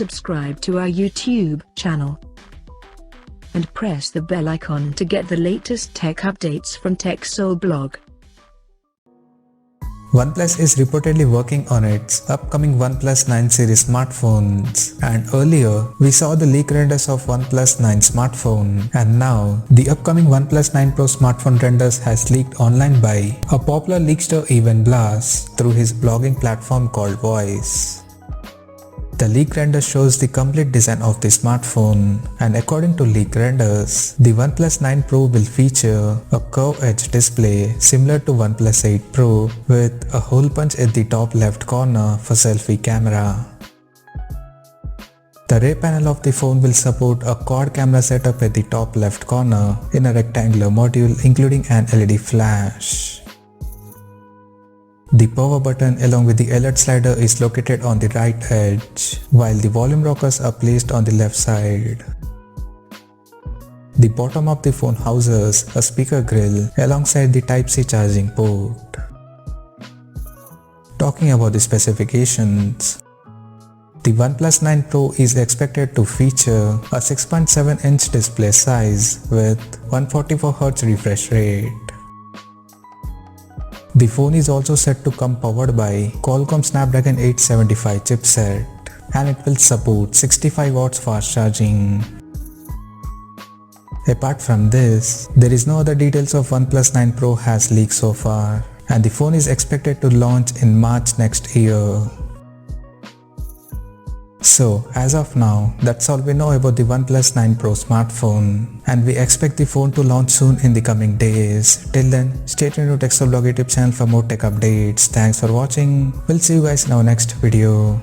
subscribe to our YouTube channel and press the bell icon to get the latest tech updates from TechSole Blog. OnePlus is reportedly working on its upcoming OnePlus 9 series smartphones, and earlier we saw the leak renders of OnePlus 9 smartphone, and now the upcoming OnePlus 9 Pro smartphone renders has leaked online by a popular leakster Evan Blass through his blogging platform called Voice. The leak render shows the complete design of the smartphone, and according to leak renders, the OnePlus 9 Pro will feature a curved edge display similar to OnePlus 8 Pro with a hole punch at the top left corner for selfie camera. The rear panel of the phone will support a quad camera setup at the top left corner in a rectangular module including an LED flash. The power button along with the alert slider is located on the right edge, while the volume rockers are placed on the left side. The bottom of the phone houses a speaker grill alongside the Type-C charging port. Talking about the specifications, the OnePlus 9 Pro is expected to feature a 6.7-inch display size with 144Hz refresh rate. The phone is also set to come powered by Qualcomm Snapdragon 875 chipset, and it will support 65 watts fast charging. Apart from this, there is no other details of OnePlus 9 Pro has leaked so far, and the phone is expected to launch in March next year. So, as of now, that's all we know about the OnePlus 9 Pro smartphone, and we expect the phone to launch soon in the coming days. Till then, stay tuned to TechSole Blog YouTube channel for more tech updates. Thanks for watching. We'll see you guys in our next video.